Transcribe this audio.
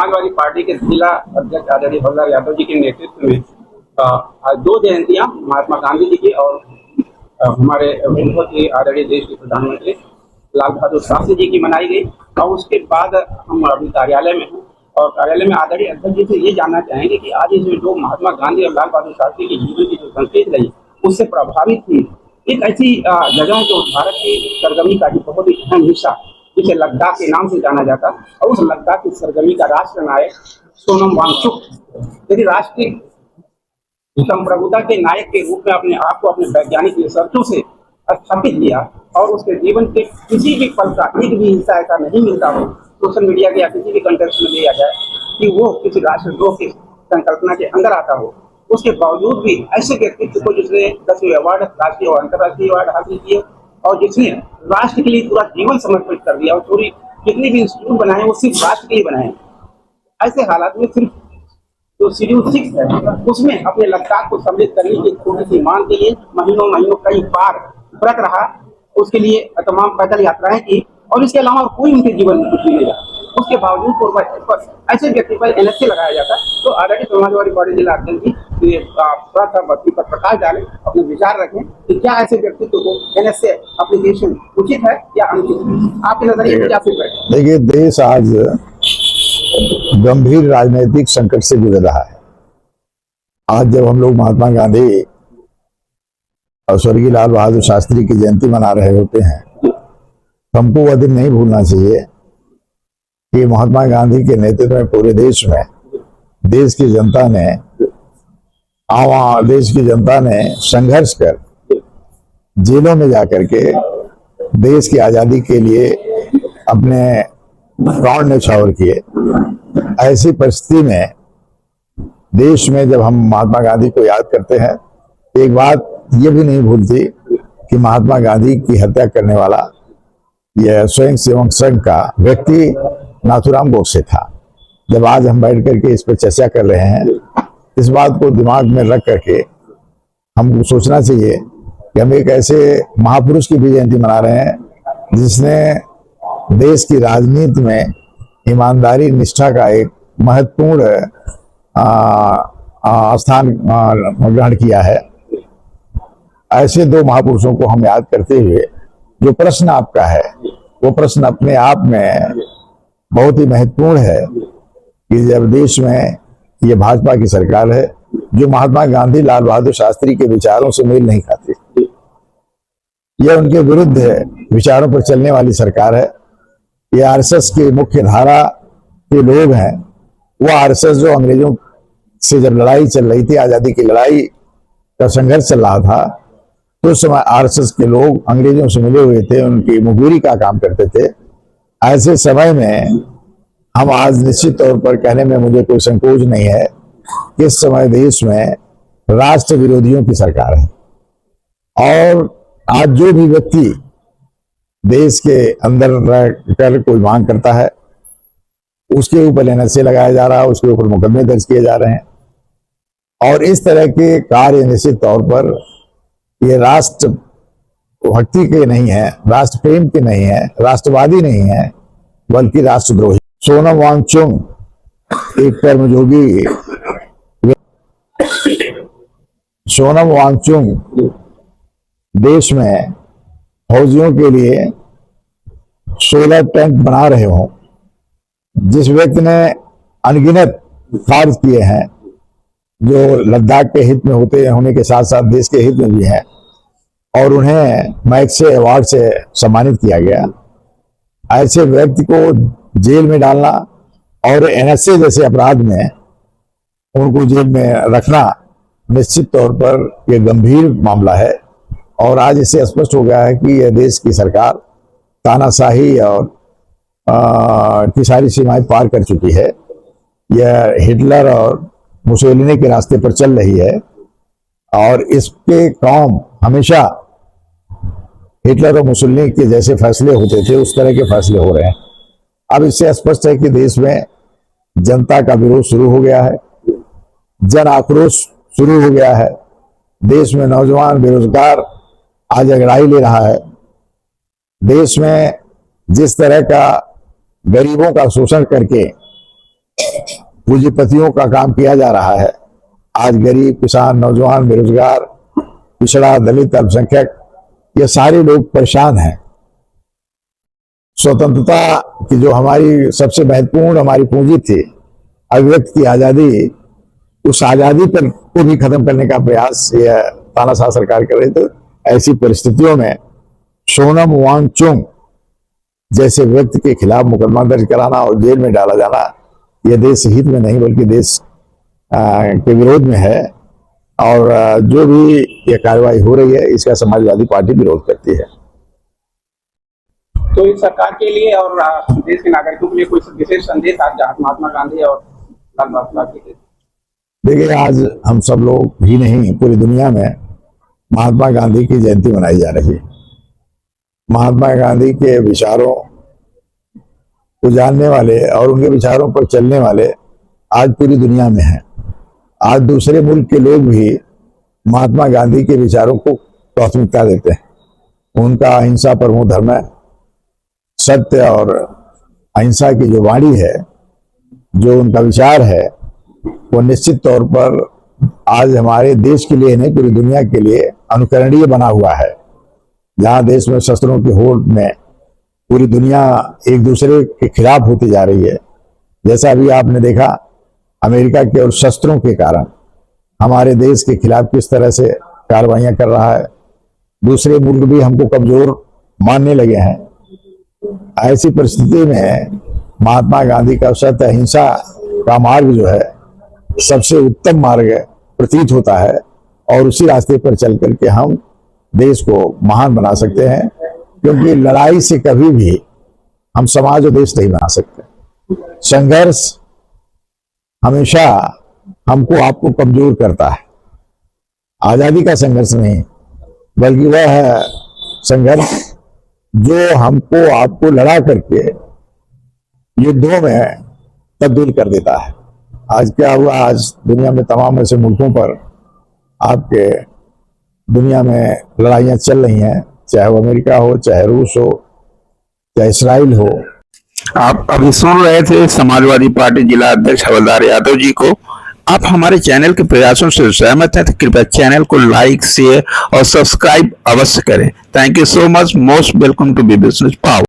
Samajwadi party के जिला अध्यक्ष आदरणीय बल्लभ यादव जी के नेतृत्व में आज 2 जयंतियां महात्मा गांधी जी की और हमारे बहुत ही आदरणीय देश के प्रधानमंत्री लाल बहादुर शास्त्री जी की मनाई गई। और उसके बाद हम अभी कार्यालय में हैं और कार्यालय में आदरणीय अध्यक्ष जी से ये जानना चाहेंगे कि आज ये जो महात्मा गांधी और लाल बहादुर शास्त्री के जीवन की जो संकेत रही उससे प्रभावित थी एक ऐसी जगह जो भारत की सरगर्मी का बहुत ही अहम हिस्सा जिसे लद्दाख के नाम से जाना जाता और उस लद्दाख की सरगर्मी का राष्ट्र नायक सोनम वांगचुक यदि राष्ट्रीय संप्रभुता के नायक के रूप में अपने आप को अपने वैज्ञानिक रिसर्चों से स्थापित किया और उसके जीवन के किसी भी पल का एक भी हिस्सा ऐसा नहीं मिलता हो सोशल मीडिया के या किसी भी कंटेक्स्ट में लिया जाए कि वो किसी राष्ट्रद्रोह की संकल्पना के अंदर आता हो। उसके बावजूद भी ऐसे व्यक्तित्व को जिसने 10वें अवार्ड राष्ट्रीय और अंतर्राष्ट्रीय अवार्ड हासिल किए और जिसने राष्ट्र के लिए पूरा जीवन समर्पित कर दिया और पूरी जितनी भी इंस्टीट्यूट बनाए वो सिर्फ राष्ट्र के लिए बनाए। ऐसे हालात में सिर्फ जो शेड्यूल 6 है उसमें अपने लद्दाख को सम्मिलित करने की छोटी सी मांग के लिए महीनों कई बार व्रत रहा, उसके लिए तमाम पैदल यात्राएं की और इसके अलावा कोई उनके जीवन में कुछ नहीं मिला। उसके बावजूद ऐसे व्यक्ति पर एनएसए लगाया जाता तो आदरणीय समाजवादी पार्टी जिला अध्यक्ष जी थोड़ा सा बत्ती पर प्रकाश डालें, अपने विचार रखें कि क्या ऐसे व्यक्तित्व को एनएसए एप्लीकेशन उचित है या अनुचित है, आपके नजरिए में क्या फिक्र है? देखिए, देश आज गंभीर राजनीतिक संकट से गुजर रहा है। आज जब हम लोग महात्मा गांधी और स्वर्गीय लाल बहादुर शास्त्री की जयंती मना रहे होते हैं तो हमको वह दिन नहीं भूलना चाहिए कि महात्मा गांधी के नेतृत्व में पूरे देश में देश की जनता ने संघर्ष कर जेलों में जाकर के देश की आजादी के लिए अपने प्राण न्यौछावर किए। ऐसी परिस्थिति में देश में जब हम महात्मा गांधी को याद करते हैं तो एक बात ये भी नहीं भूलती कि महात्मा गांधी की हत्या करने वाला यह स्वयं सेवक संघ का व्यक्ति नाथूराम गोडसे था। जब आज हम बैठ करके इस पर चर्चा कर रहे हैं, इस बात को दिमाग में रख करके हमको सोचना चाहिए कि हम एक ऐसे महापुरुष की भी जयंती मना रहे हैं जिसने देश की राजनीति में ईमानदारी निष्ठा का एक महत्वपूर्ण स्थान ग्रहण किया है। ऐसे 2 महापुरुषों को हम याद करते हुए जो प्रश्न आपका है वो प्रश्न अपने आप में बहुत ही महत्वपूर्ण है कि जब देश में ये भाजपा की सरकार है जो महात्मा गांधी लाल बहादुर शास्त्री के विचारों से मेल नहीं खाती, यह उनके विरुद्ध विचारों पर चलने वाली सरकार है। ये आरएसएस की मुख्य धारा के लोग हैं। वो आरएसएस जो अंग्रेजों से जब लड़ाई चल रही थी, आजादी की लड़ाई का संघर्ष चल रहा था, तो उस समय आरएसएस के लोग अंग्रेजों से मिले हुए थे, उनकी मुखबिरी का काम करते थे। ऐसे समय में हम आज निश्चित तौर पर कहने में मुझे कोई संकोच नहीं है कि इस समय देश में राष्ट्र विरोधियों की सरकार है और आज जो भी व्यक्ति देश के अंदर रहकर कोई मांग करता है उसके ऊपर एनएसए लगाया जा रहा है, उसके ऊपर मुकदमे दर्ज किए जा रहे हैं और इस तरह के कार्य निश्चित तौर पर ये राष्ट्र भक्ति के नहीं है, राष्ट्र प्रेम के नहीं है, राष्ट्रवादी नहीं है, बल्कि राष्ट्रद्रोही। सोनम वांगचुक एक कर्मयोगी सोनम वांगचुक देश में फौजियों के लिए 16 टैंक बना रहे हों, जिस व्यक्ति ने अनगिनत कार्य किए हैं जो लद्दाख के हित में होने के साथ साथ देश के हित में भी हैं और उन्हें मैक्से अवार्ड से सम्मानित किया गया, ऐसे व्यक्ति को जेल में डालना और एनएसए जैसे अपराध में उनको जेल में रखना निश्चित तौर पर यह गंभीर मामला है। और आज इससे स्पष्ट हो गया है कि यह देश की सरकार तानाशाही और की सारी सीमाएं पार कर चुकी है। यह हिटलर और मुसोलिनी के रास्ते पर चल रही है और इसके काम हमेशा हिटलर और मुसोलिनी के जैसे फैसले होते थे उस तरह के फैसले हो रहे हैं। अब इससे स्पष्ट है कि देश में जनता का विरोध शुरू हो गया है, जन आक्रोश शुरू हो गया है। देश में नौजवान बेरोजगार आज अंगड़ाई ले रहा है। देश में जिस तरह का गरीबों का शोषण करके पूंजीपतियों का काम किया जा रहा है। आज गरीब, किसान, नौजवान, बेरोजगार, पिछड़ा, दलित, अल्पसंख्यक, ये सारे लोग परेशान हैं। स्वतंत्रता की जो हमारी सबसे महत्वपूर्ण हमारी पूंजी थी, अभिव्यक्ति की आजादी, उस आजादी पर को भी खत्म करने का प्रयास यह तानाशाह सरकार कर रही। तो ऐसी परिस्थितियों में सोनम वांगचुक जैसे व्यक्ति के खिलाफ मुकदमा दर्ज कराना और जेल में डाला जाना, यह देश हित में नहीं बल्कि देश के विरोध में है। और जो भी ये कार्रवाई हो रही है, इसका समाजवादी पार्टी विरोध करती है। तो इस सरकार के लिए और देश के नागरिकों के लिए कोई विशेष संदेश आज महात्मा गांधी और लाल बहादुर शास्त्री? देखिए, आज हम सब लोग ही नहीं, पूरी दुनिया में महात्मा गांधी की जयंती मनाई जा रही है। महात्मा गांधी के विचारों को जानने वाले और उनके विचारों पर चलने वाले आज पूरी दुनिया में हैं। आज दूसरे मुल्क के लोग भी महात्मा गांधी के विचारों को प्राथमिकता देते हैं। उनका अहिंसा परमो धर्म है, सत्य और अहिंसा की जो वाणी है, जो उनका विचार है, वो निश्चित तौर पर आज हमारे देश के लिए नहीं, पूरी दुनिया के लिए अनुकरणीय बना हुआ है। जहां देश में शस्त्रों की होड़ में पूरी दुनिया एक दूसरे के खिलाफ होती जा रही है, जैसा अभी आपने देखा अमेरिका के और शस्त्रों के कारण हमारे देश के खिलाफ किस तरह से कार्रवाइयां कर रहा है। दूसरे मुल्क भी हमको कमजोर मानने लगे हैं। ऐसी परिस्थिति में महात्मा गांधी का सत्य अहिंसा का मार्ग जो है सबसे उत्तम मार्ग प्रतीत होता है, और उसी रास्ते पर चल करके हम देश को महान बना सकते हैं। क्योंकि लड़ाई से कभी भी हम समाज और देश नहीं बना सकते। संघर्ष हमेशा हमको आपको कमजोर करता है। आजादी का संघर्ष नहीं, बल्कि वह है संघर्ष जो हमको आपको लड़ा करके युद्धों में तब्दील कर देता है। आज क्या हुआ, आज दुनिया में तमाम ऐसे मुल्कों पर आपके दुनिया में लड़ाइयां चल रही हैं, चाहे वो अमेरिका हो, चाहे रूस हो, चाहे इसराइल हो। आप अभी सुन रहे थे समाजवादी पार्टी जिला अध्यक्ष हवलदार यादव जी को। आप हमारे चैनल के प्रयासों से सहमत हैं तो कृपया चैनल को लाइक, शेयर और सब्सक्राइब अवश्य करें। Thank you so much. Most welcome to B business power.